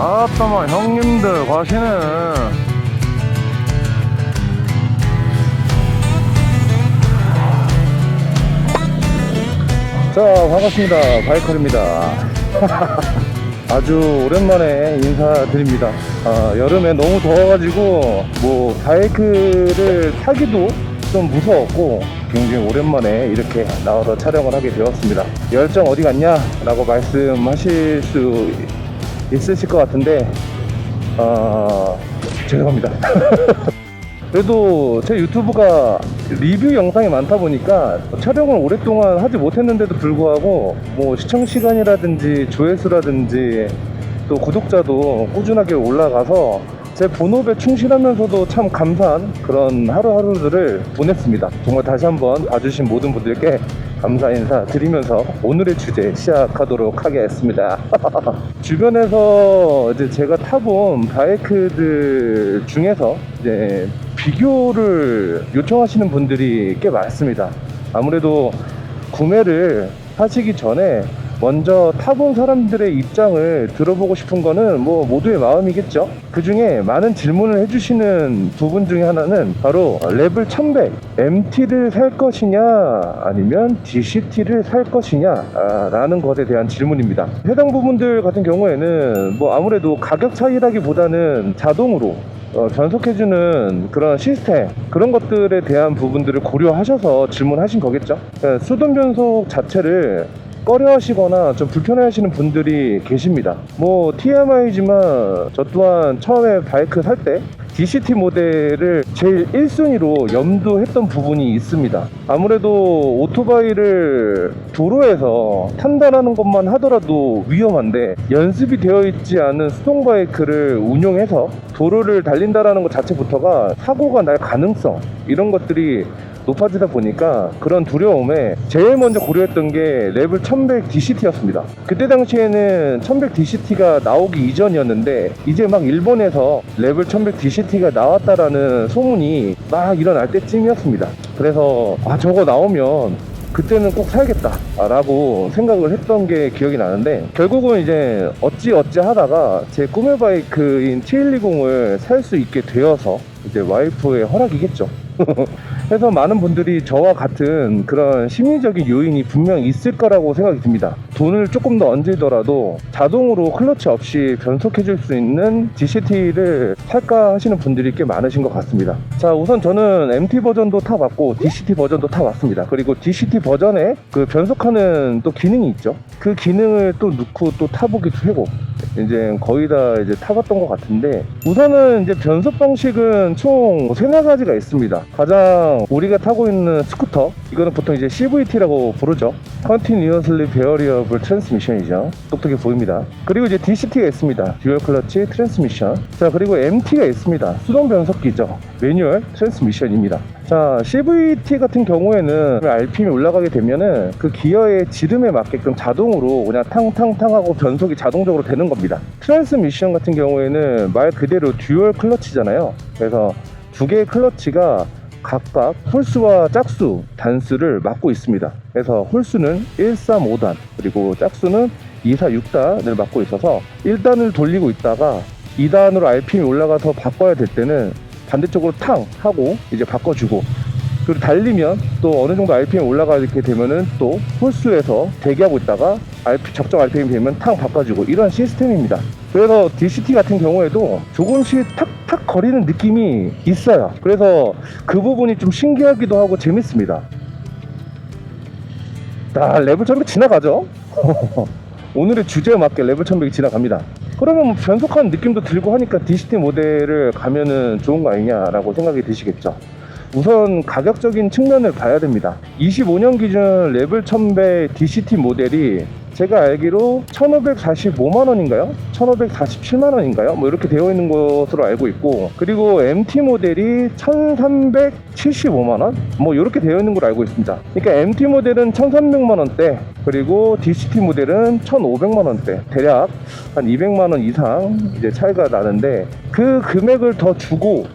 아따마 형님들 가시네. 자, 반갑습니다. 바이커입니다. 아주 오랜만에 인사드립니다. 여름에 너무 더워가지고 뭐 바이크를 타기도 좀 무서웠고 굉장히 오랜만에 이렇게 나와서 촬영을 하게 되었습니다. 열정 어디 갔냐? 라고 말씀하실 수 있으실 것 같은데 죄송합니다. 그래도 제 유튜브가 리뷰 영상이 많다 보니까 촬영을 오랫동안 하지 못했는데도 불구하고 뭐 시청 시간이라든지 조회수라든지 또 구독자도 꾸준하게 올라가서 제 본업에 충실하면서도 참 감사한 그런 하루하루들을 보냈습니다. 정말 다시 한번 봐주신 모든 분들께 감사 인사 드리면서 오늘의 주제 시작하도록 하겠습니다. 주변에서 이제 제가 타본 바이크들 중에서 이제 비교를 요청하시는 분들이 꽤 많습니다. 아무래도 구매를 하시기 전에 먼저 타본 사람들의 입장을 들어보고 싶은 거는 뭐 모두의 마음이겠죠. 그 중에 많은 질문을 해주시는 부분 중에 하나는 바로 레벨 1100 MT를 살 것이냐 아니면 DCT를 살 것이냐 라는 것에 대한 질문입니다. 해당 부분들 같은 경우에는 뭐 아무래도 가격 차이라기보다는 자동으로 변속해주는 그런 시스템, 그런 것들에 대한 부분들을 고려하셔서 질문하신 거겠죠. 수동 변속 자체를 꺼려 하시거나 좀 불편해 하시는 분들이 계십니다. 뭐 TMI지만 저 또한 처음에 바이크 살 때 DCT 모델을 제일 1순위로 염두했던 부분이 있습니다. 아무래도 오토바이를 도로에서 탄다라는 것만 하더라도 위험한데 연습이 되어 있지 않은 수동 바이크를 운용해서 도로를 달린다라는 것 자체부터가 사고가 날 가능성, 이런 것들이 높아지다 보니까 그런 두려움에 제일 먼저 고려했던 게 레벨 1100 DCT였습니다. 그때 당시에는 1100 DCT가 나오기 이전이었는데 이제 막 일본에서 레벨 1100 DCT가 나왔다라는 소문이 막 일어날 때쯤이었습니다. 그래서 저거 나오면 그때는 꼭 사야겠다 라고 생각을 했던 게 기억이 나는데, 결국은 이제 어찌 하다가 제 꿈의 바이크인 T120을 살 수 있게 되어서 이제 와이프의 허락이겠죠. 그래서 많은 분들이 저와 같은 그런 심리적인 요인이 분명 있을 거라고 생각이 듭니다. 돈을 조금 더 얹으더라도 자동으로 클러치 없이 변속해 줄 수 있는 DCT를 살까 하시는 분들이 꽤 많으신 것 같습니다. 자, 우선 저는 MT 버전도 타봤고 DCT 버전도 타봤습니다. 그리고 DCT 버전에 그 변속하는 또 기능이 있죠. 그 기능을 또 넣고 또 타보기도 하고 이제 거의 다 이제 타봤던 것 같은데, 우선은 이제 변속 방식은 총 3-4가지가 있습니다. 가장 우리가 타고 있는 스쿠터, 이거는 보통 이제 CVT라고 부르죠. Continuously Variable Transmission이죠. 똑똑해 보입니다. 그리고 이제 DCT가 있습니다. 듀얼 클러치 트랜스미션. 자, 그리고 MT가 있습니다. 수동 변속기죠. 매뉴얼 트랜스미션입니다. 자, CVT 같은 경우에는 RPM이 올라가게 되면은 그 기어의 지름에 맞게끔 자동으로 그냥 탕탕탕 하고 변속이 자동적으로 되는 겁니다. 트랜스미션 같은 경우에는 말 그대로 듀얼 클러치잖아요. 그래서 두 개의 클러치가 각각 홀수와 짝수, 단수를 맡고 있습니다. 그래서 홀수는 1, 3, 5단, 그리고 짝수는 2, 4, 6단을 맡고 있어서 1단을 돌리고 있다가 2단으로 RPM이 올라가서 바꿔야 될 때는 반대쪽으로 탕 하고 이제 바꿔주고, 그리고 달리면 또 어느 정도 RPM 올라가게 되면은 또 홀수에서 대기하고 있다가 적정 RPM 되면 탕 바꿔주고, 이런 시스템입니다. 그래서 DCT 같은 경우에도 조금씩 탁탁 거리는 느낌이 있어요. 그래서 그 부분이 좀 신기하기도 하고 재밌습니다. 레벨 1100 지나가죠? 오늘의 주제에 맞게 레벨 1100이 지나갑니다. 그러면 뭐 변속하는 느낌도 들고 하니까 DCT 모델을 가면은 좋은 거 아니냐라고 생각이 드시겠죠. 우선 가격적인 측면을 봐야 됩니다. 25년 기준 레벨 1100 DCT 모델이 제가 알기로 1545만원인가요? 1547만원인가요? 뭐 이렇게 되어 있는 것으로 알고 있고, 그리고 MT 모델이 1375만원? 뭐 이렇게 되어 있는 걸로 알고 있습니다. 그러니까 MT 모델은 1300만원대, 그리고 DCT 모델은 1500만원대, 대략 한 200만원 이상 이제 차이가 나는데, 그 금액을 더 주고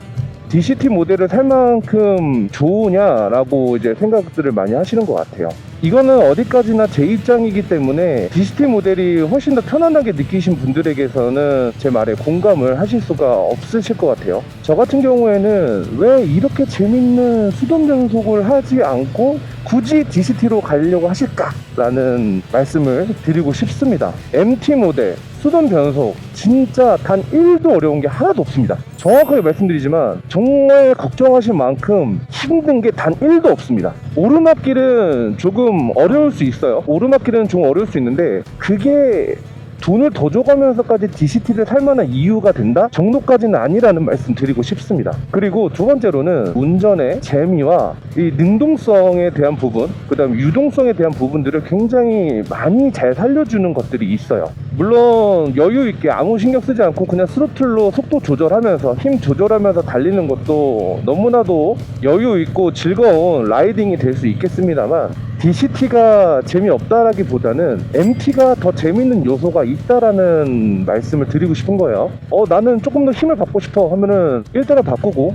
DCT 모델을 살 만큼 좋으냐라고 이제 생각들을 많이 하시는 것 같아요. 이거는 어디까지나 제 입장이기 때문에 DCT 모델이 훨씬 더 편안하게 느끼신 분들에게서는 제 말에 공감을 하실 수가 없으실 것 같아요. 저 같은 경우에는 왜 이렇게 재밌는 수동 변속을 하지 않고 굳이 DCT로 가려고 하실까? 라는 말씀을 드리고 싶습니다. MT 모델 수동 변속 진짜 단 1도 어려운 게 하나도 없습니다. 정확하게 말씀드리지만 정말 걱정하실 만큼 힘든 게 단 1도 없습니다. 오르막길은 조금 어려울 수 있어요. 오르막길은 좀 어려울 수 있는데 그게 돈을 더 줘가면서까지 DCT를 살 만한 이유가 된다? 정도까지는 아니라는 말씀 드리고 싶습니다. 그리고 두 번째로는 운전의 재미와 이 능동성에 대한 부분, 그 다음 유동성에 대한 부분들을 굉장히 많이 잘 살려주는 것들이 있어요. 물론 여유 있게 아무 신경 쓰지 않고 그냥 스로틀로 속도 조절하면서 힘 조절하면서 달리는 것도 너무나도 여유 있고 즐거운 라이딩이 될 수 있겠습니다만 DCT가 재미없다라기보다는 MT가 더 재밌는 요소가 있다라는 말씀을 드리고 싶은 거예요. 나는 조금 더 힘을 받고 싶어 하면은 일단은 바꾸고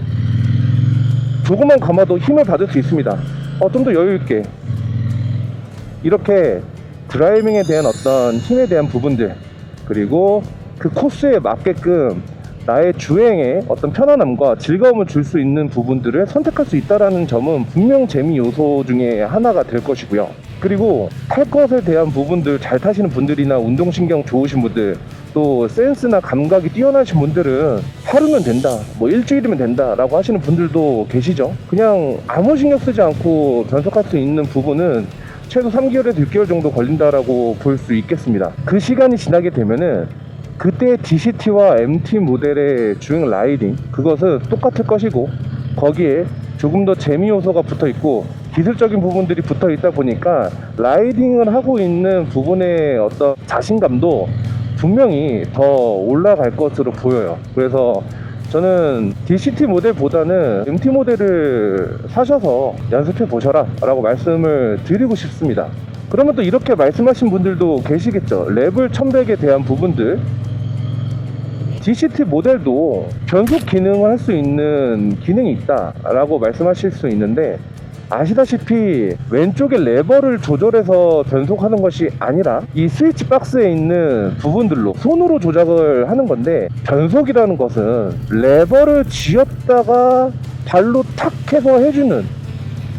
조금만 감아도 힘을 받을 수 있습니다. 좀 더 여유 있게 이렇게 드라이빙에 대한 어떤 힘에 대한 부분들, 그리고 그 코스에 맞게끔 나의 주행에 어떤 편안함과 즐거움을 줄 수 있는 부분들을 선택할 수 있다는 점은 분명 재미 요소 중에 하나가 될 것이고요. 그리고 탈 것에 대한 부분들 잘 타시는 분들이나 운동신경 좋으신 분들, 또 센스나 감각이 뛰어나신 분들은 하루면 된다, 뭐 일주일이면 된다 라고 하시는 분들도 계시죠. 그냥 아무 신경 쓰지 않고 변속할 수 있는 부분은 최소 3개월에서 6개월 정도 걸린다라고 볼 수 있겠습니다. 그 시간이 지나게 되면은 그때 DCT와 MT 모델의 주행 라이딩, 그것은 똑같을 것이고 거기에 조금 더 재미 요소가 붙어 있고 기술적인 부분들이 붙어 있다 보니까 라이딩을 하고 있는 부분의 어떤 자신감도 분명히 더 올라갈 것으로 보여요. 그래서 저는 DCT 모델보다는 MT 모델을 사셔서 연습해 보셔라 라고 말씀을 드리고 싶습니다. 그러면 또 이렇게 말씀하신 분들도 계시겠죠. 레벨 1100에 대한 부분들, DCT 모델도 변속 기능을 할 수 있는 기능이 있다 라고 말씀하실 수 있는데, 아시다시피 왼쪽에 레버를 조절해서 변속하는 것이 아니라 이 스위치 박스에 있는 부분들로 손으로 조작을 하는 건데, 변속이라는 것은 레버를 쥐었다가 발로 탁 해서 해주는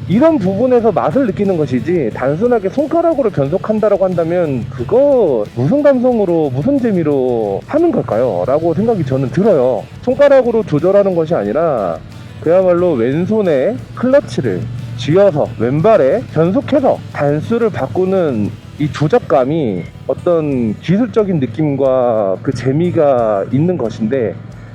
이런 부분에서 맛을 느끼는 것이지, 단순하게 손가락으로 변속한다라고 한다면 그거 무슨 감성으로 무슨 재미로 하는 걸까요? 라고 생각이 저는 들어요. 손가락으로 조절하는 것이 아니라 그야말로 왼손에 클러치를 쥐어서 왼발에 변속해서 단수를 바꾸는 이 조작감이 어떤 기술적인 느낌과 그 재미가 있는 것인데,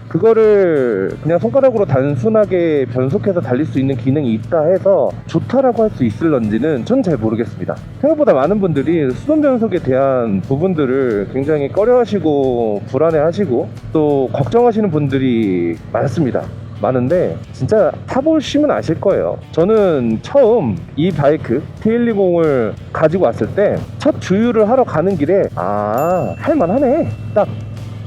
그거를 그냥 손가락으로 단순하게 변속해서 달릴 수 있는 기능이 있다 해서 좋다라고 할 수 있을런지는 전 잘 모르겠습니다. 생각보다 많은 분들이 수동 변속에 대한 부분들을 굉장히 꺼려하시고 불안해하시고 또 걱정하시는 분들이 많은데 진짜 타보시면 아실 거예요. 저는 처음 이 바이크 T120을 가지고 왔을 때 첫 주유를 하러 가는 길에 할만하네 딱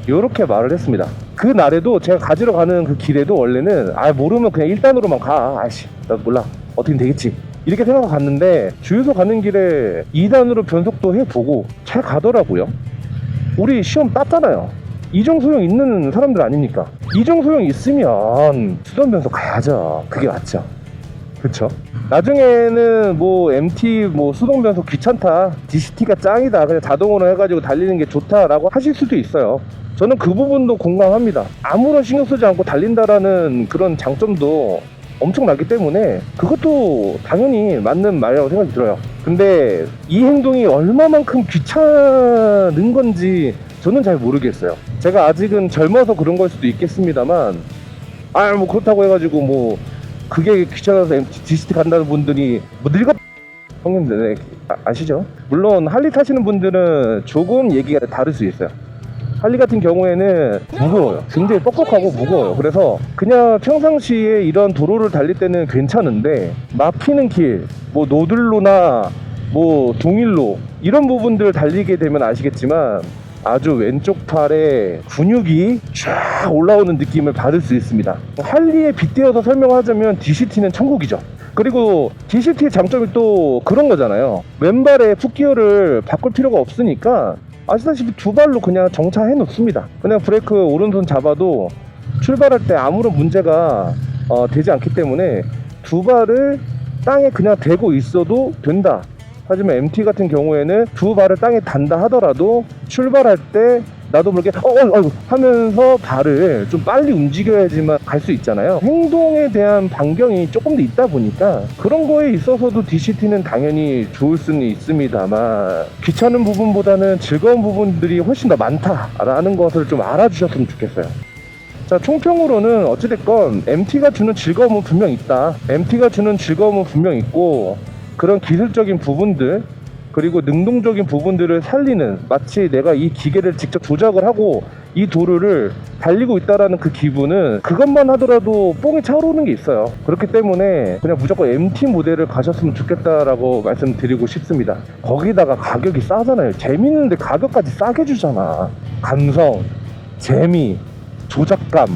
요렇게 말을 했습니다. 그 날에도 제가 가지러 가는 그 길에도 원래는 모르면 그냥 1단으로만 가, 나 몰라, 어떻게 되겠지 이렇게 생각하고 갔는데, 주유소 가는 길에 2단으로 변속도 해보고 잘 가더라고요. 우리 시험 땄잖아요. 이종소형 있는 사람들 아닙니까? 이종소형 있으면 수동 변속 가야죠. 그게 맞죠. 그쵸? 나중에는 뭐 MT 뭐 수동 변속 귀찮다, DCT가 짱이다, 그냥 자동으로 해가지고 달리는 게 좋다라고 하실 수도 있어요. 저는 그 부분도 공감합니다. 아무런 신경 쓰지 않고 달린다라는 그런 장점도 엄청나기 때문에 그것도 당연히 맞는 말이라고 생각이 들어요. 근데 이 행동이 얼마만큼 귀찮은 건지 저는 잘 모르겠어요. 제가 아직은 젊어서 그런 걸 수도 있겠습니다만, 뭐 그렇다고 해가지고 뭐 그게 귀찮아서 DCT 간다는 분들이 뭐 늙었 형님들 아시죠? 물론 할리 타시는 분들은 조금 얘기가 다를 수 있어요. 할리 같은 경우에는 무거워요. 굉장히 뻑뻑하고 무거워요. 그래서 그냥 평상시에 이런 도로를 달릴 때는 괜찮은데, 막히는 길, 뭐 노들로나 뭐 동일로 이런 부분들 달리게 되면 아시겠지만 아주 왼쪽 팔에 근육이 쫙 올라오는 느낌을 받을 수 있습니다. 할리에 빗대어서 설명하자면 DCT는 천국이죠. 그리고 DCT의 장점이 또 그런 거잖아요. 왼발에 풋기어를 바꿀 필요가 없으니까 아시다시피 두 발로 그냥 정차해 놓습니다. 그냥 브레이크 오른손 잡아도 출발할 때 아무런 문제가 되지 않기 때문에 두 발을 땅에 그냥 대고 있어도 된다. 하지만 MT 같은 경우에는 두 발을 땅에 단다 하더라도 출발할 때 나도 모르게 하면서 발을 좀 빨리 움직여야지만 갈 수 있잖아요. 행동에 대한 반경이 조금 더 있다 보니까 그런 거에 있어서도 DCT는 당연히 좋을 수는 있습니다만 귀찮은 부분보다는 즐거운 부분들이 훨씬 더 많다라는 것을 좀 알아주셨으면 좋겠어요. 자, 총평으로는 어찌됐건 MT가 주는 즐거움은 분명 있다. MT가 주는 즐거움은 분명 있고 그런 기술적인 부분들 그리고 능동적인 부분들을 살리는, 마치 내가 이 기계를 직접 조작을 하고 이 도로를 달리고 있다라는 그 기분은 그것만 하더라도 뽕이 차오르는 게 있어요. 그렇기 때문에 그냥 무조건 MT 모델을 가셨으면 좋겠다라고 말씀드리고 싶습니다. 거기다가 가격이 싸잖아요. 재밌는데 가격까지 싸게 주잖아. 감성, 재미, 조작감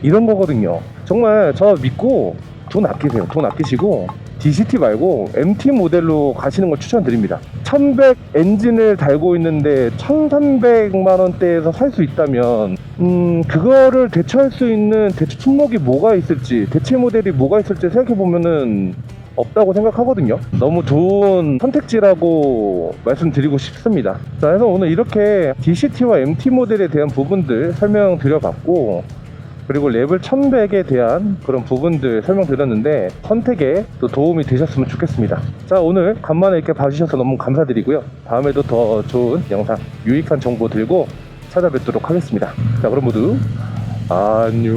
이런 거거든요. 정말 저 믿고 돈 아끼세요. 돈 아끼시고 DCT 말고 MT 모델로 가시는 걸 추천드립니다. 1100 엔진을 달고 있는데 1300만 원대에서 살 수 있다면 그거를 대처할 수 있는 대체 품목이 뭐가 있을지, 대체 모델이 뭐가 있을지 생각해보면은 없다고 생각하거든요. 너무 좋은 선택지라고 말씀드리고 싶습니다. 자, 그래서 오늘 이렇게 DCT와 MT 모델에 대한 부분들 설명드려봤고, 그리고 레벨 1100에 대한 그런 부분들 설명드렸는데 선택에 또 도움이 되셨으면 좋겠습니다. 자, 오늘 간만에 이렇게 봐주셔서 너무 감사드리고요. 다음에도 더 좋은 영상, 유익한 정보 들고 찾아뵙도록 하겠습니다. 자, 그럼 모두 안녕.